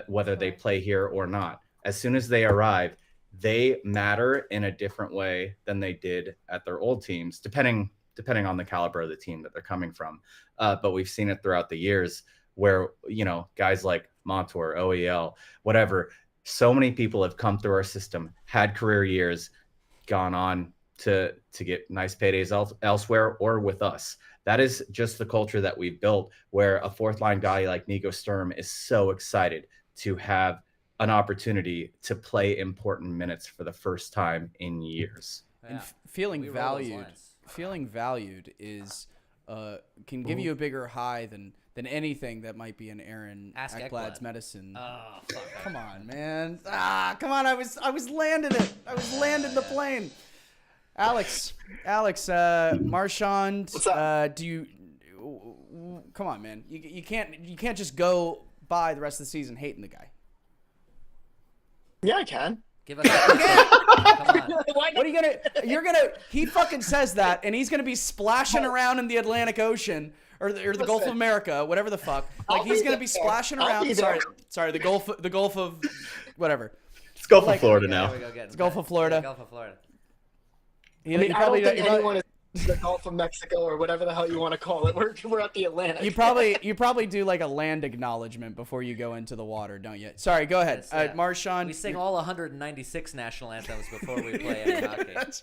whether they play here or not. As soon as they arrive, they matter in a different way than they did at their old teams, depending on the caliber of the team that they're coming from. But we've seen it throughout the years where, guys like Montour, OEL, whatever, so many people have come through our system, had career years, gone on to get nice paydays elsewhere or with us. That is just the culture that we've built, where a fourth line guy like Nico Sturm is so excited to have an opportunity to play important minutes for the first time in years. And feeling valued is can give you a bigger high than anything that might be in Aaron Ekblad's medicine. Oh, fuck. Come on, man. Come on. I was landing it. I was landing the plane. Alex, Marchand, do you come on, man. You can't just go by the rest of the season hating the guy. Yeah, I can. Give us come on. What are you gonna he fucking says that and he's gonna be splashing around in the Atlantic Ocean or the Gulf of America, whatever the fuck. Like he's gonna be splashing around. Sorry, the Gulf of whatever. It's Gulf of Florida now. It's Gulf of Florida. Gulf of Florida. I don't think anyone is the Gulf of Mexico or whatever the hell you want to call it. We're at the Atlantic. You probably do like a land acknowledgement before you go into the water, don't you? Sorry, go ahead. Yes, Marchand. We sing all 196 national anthems before we play any hockey. That's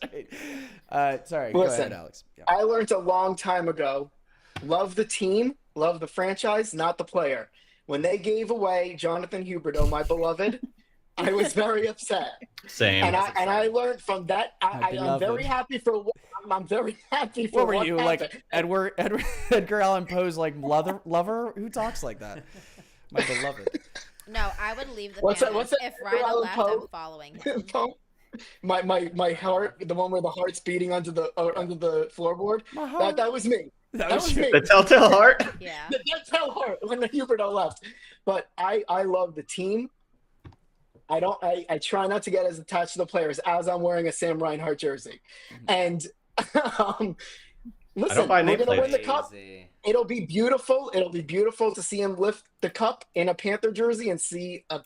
right. Sorry, go ahead, Alex. Yeah. I learned a long time ago, love the team, love the franchise, not the player. When they gave away Jonathan Huberdeau, my beloved, I was very upset. Same. And I learned from that. I'm very happy for. I'm very happy for. What were you happened. like, Edgar Allan Poe's like lover? Who talks like that? My beloved. No, I would leave the Panthers if Ryan left. I'm following him. My heart, the one where the heart's beating under the floorboard. That was me. That was me. The telltale heart. Yeah. The telltale heart when the Huberdeau left. But I love the team. I try not to get as attached to the players as I'm wearing a Sam Reinhart jersey. And listen, we're going to win the cup. It'll be beautiful. It'll be beautiful to see him lift the cup in a Panther jersey and see a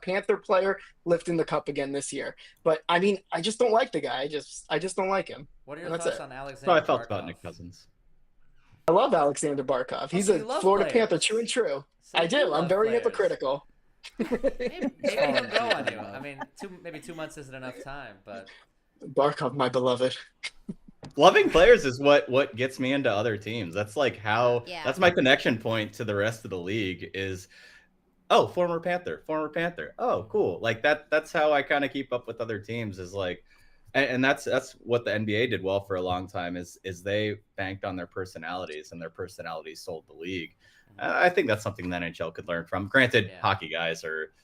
Panther player lifting the cup again this year. But I mean, I just don't like the guy. I just don't like him. What are your thoughts on Alexander? How I felt about Nick Cousins. I love Alexander Barkov. He's a Florida Panther, true and true. So I do. I'm very hypocritical. Maybe he'll grow on you. I mean, maybe 2 months isn't enough time, but Barkov, my beloved. Loving players is what gets me into other teams. That's like how that's my connection point to the rest of the league is, oh, former Panther. Oh, cool. Like that's how I kind of keep up with other teams is like, and that's what the NBA did well for a long time is they banked on their personalities and their personalities sold the league. I think that's something the NHL could learn from. Granted, hockey guys are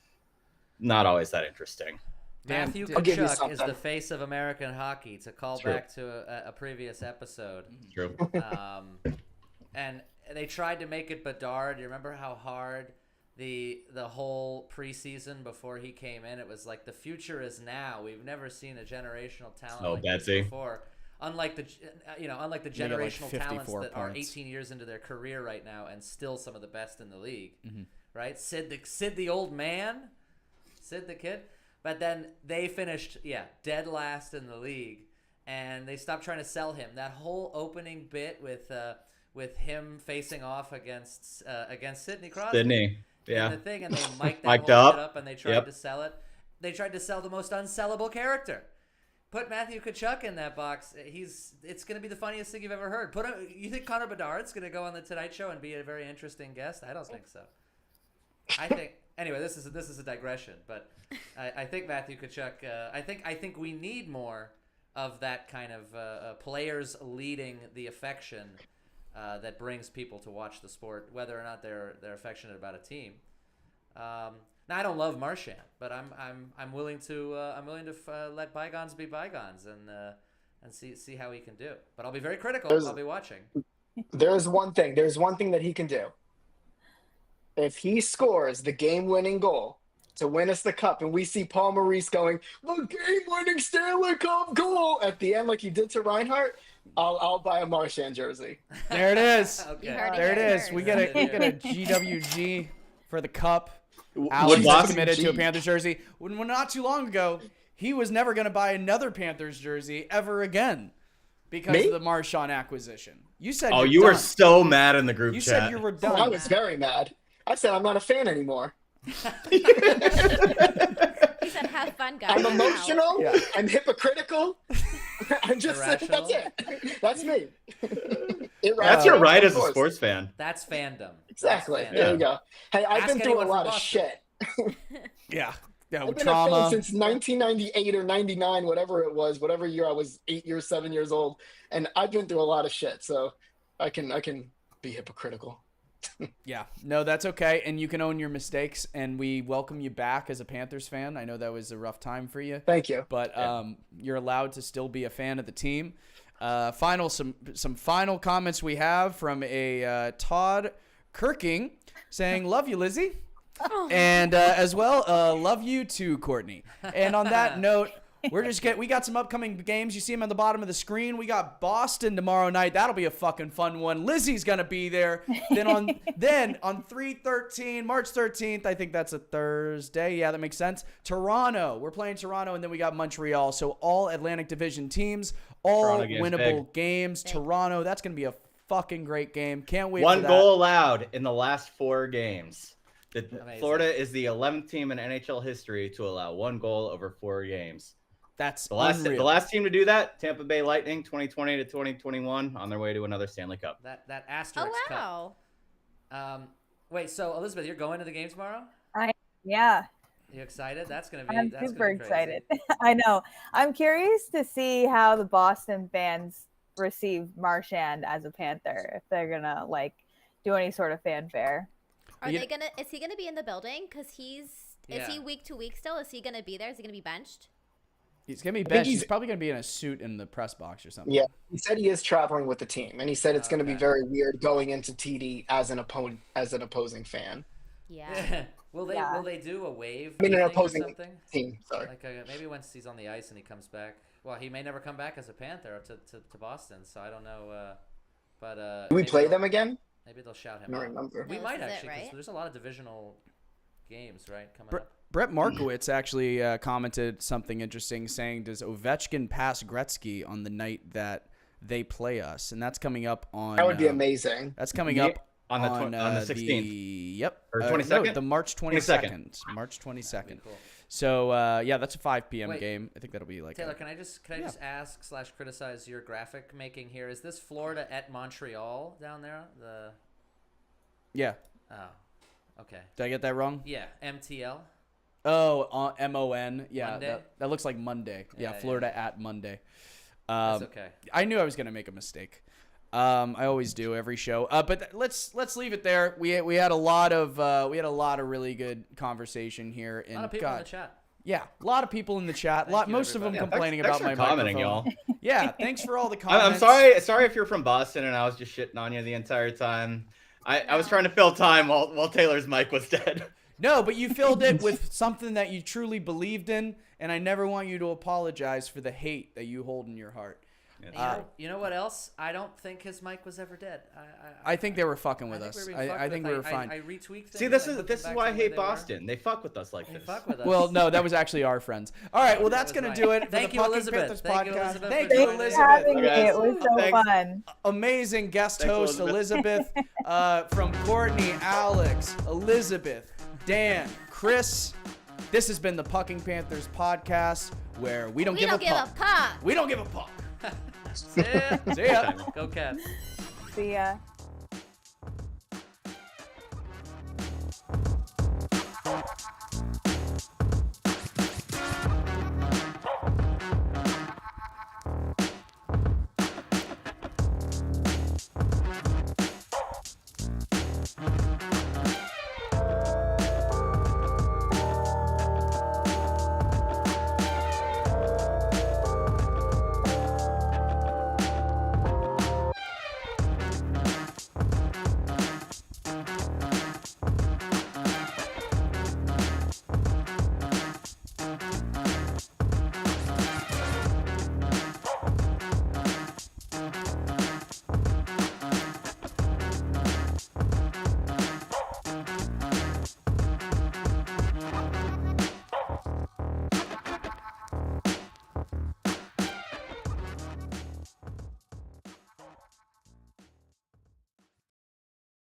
not always that interesting. Matthew Tkachuk is the face of American hockey, to call back to a previous episode. True. And they tried to make it Bedard. You remember how hard the whole preseason before he came in, it was like the future is now. We've never seen a generational talent like this before. Unlike the generational talents that are 18 years into their career right now and still some of the best in the league, right? Sid the old man, Sid the kid. But then they finished, dead last in the league, and they stopped trying to sell him. That whole opening bit with him facing off against Sidney Crosby. Yeah. The thing, and they mic'd that whole shit up, and they tried to sell it. They tried to sell the most unsellable character. Put Matthew Tkachuk in that box. It's going to be the funniest thing you've ever heard. You think Connor Bedard's going to go on the Tonight Show and be a very interesting guest? I don't think so. I think anyway. This is a digression, but I think Matthew Tkachuk. I think we need more of that kind of players leading the affection that brings people to watch the sport, whether or not they're affectionate about a team. Now I don't love Marchand, but I'm willing to let bygones be bygones and see how he can do. But I'll be very critical. I'll be watching. There's one thing that he can do. If he scores the game-winning goal to win us the cup, and we see Paul Maurice going the game-winning Stanley Cup goal at the end, like he did to Reinhart, I'll buy a Marchand jersey. There it is. Okay. There it is. We get a GWG for the cup. Alex is committed to a Panthers jersey. When not too long ago, he was never going to buy another Panthers jersey ever again because of the Marchand acquisition. You said you were so mad in the group chat. You said you were done. I was very mad. I said I'm not a fan anymore. He said, "Have fun, guys." I'm emotional. Yeah. I'm hypocritical. I'm just saying, that's it. That's me. That's your right as a sports fan. That's fandom. Exactly. That's fandom. There you go. Hey, I've been through a lot of shit. Yeah. I've been trauma. a fan since 1998 or 99, whatever it was, whatever year I was 7 years old, and I've been through a lot of shit, so I can be hypocritical. Yeah, no, that's okay, and you can own your mistakes, and we welcome you back as a Panthers fan. I know that was a rough time for you. Thank you. But you're allowed to still be a fan of the team. Some final comments we have from a Todd Kirking saying, "Love you, Lizzie," and as well, "Love you too, Courtney." And on that note, we got some upcoming games. You see them on the bottom of the screen. We got Boston tomorrow night. That'll be a fucking fun one. Lizzie's gonna be there. Then on 3/13, March 13th, I think that's a Thursday. Yeah, that makes sense. Toronto. We're playing Toronto, and then we got Montreal. So all Atlantic Division teams, all winnable games. Toronto. That's gonna be a fucking great game. Can't wait. One goal allowed in the last 4 games. Florida is the 11th team in NHL history to allow 1 goal over 4 games. That's the last team to do that. Tampa Bay Lightning, 2020 to 2021, on their way to another Stanley Cup. That asterisk wow. Cup. Wait, so Elizabeth, you're going to the game tomorrow? Yeah. You excited? I'm super excited. I know. I'm curious to see how the Boston fans receive Marchand as a Panther. If they're gonna do any sort of fanfare. Is he gonna be in the building? Because is he week to week still? Is he gonna be there? Is he gonna be benched? He's going to be benched. He's probably going to be in a suit in the press box or something. Yeah, he said he is traveling with the team, and he said it's going to be very weird going into TD as an opposing fan. Yeah. Will they do a wave? I mean, an opposing team. Sorry. Maybe once he's on the ice and he comes back. Well, he may never come back as a Panther to Boston, so I don't know. Do we play them again? Maybe they'll shout him I don't out. remember. We might actually, because there's a lot of divisional games, right, coming up. Brett Markowitz actually commented something interesting, saying, "Does Ovechkin pass Gretzky on the night that they play us?" And that's coming up on. That would be amazing. That's coming up on the 16th. Yep. Or 22nd. No, the March 22nd. March 22nd. Cool. So that's a 5 p.m. game. I think that'll be Taylor, can I just ask / criticize your graphic making here? Is this Florida at Montreal down there? Yeah. Oh, okay. Did I get that wrong? Yeah, MTL. Oh, MON. Yeah, Monday? that looks like Monday. Yeah, Florida at Monday. That's okay. I knew I was gonna make a mistake. I always do every show. But let's leave it there. We had a lot of really good conversation here. And a lot of people in the chat. Yeah, a lot of people in the chat. Most of them complaining thanks about for my commenting, microphone. y'all. Yeah, thanks for all the comments. I'm sorry if you're from Boston and I was just shitting on you the entire time. I was trying to fill time while Taylor's mic was dead. No, but you filled it with something that you truly believed in, and I never want you to apologize for the hate that you hold in your heart. You know what else? I don't think his mic was ever dead. I think they were fucking with us. I think we were fine. I retweaked See, this is why I hate Boston. They fuck with us like this. They fuck with us. Well, no, that was actually our friends. All right, well, that's going to do it for Thank the you, Pucking Elizabeth. Panthers Thank you, podcast. Elizabeth, Thank for you, joining us. Elizabeth. Having me. It was so fun. Amazing guest host, Elizabeth. From Courtney, Alex, Elizabeth, Dan, Chris. This has been the Pucking Panthers podcast, where we don't give a puck. We don't give a puck. See ya. See ya. Go Cats. See ya.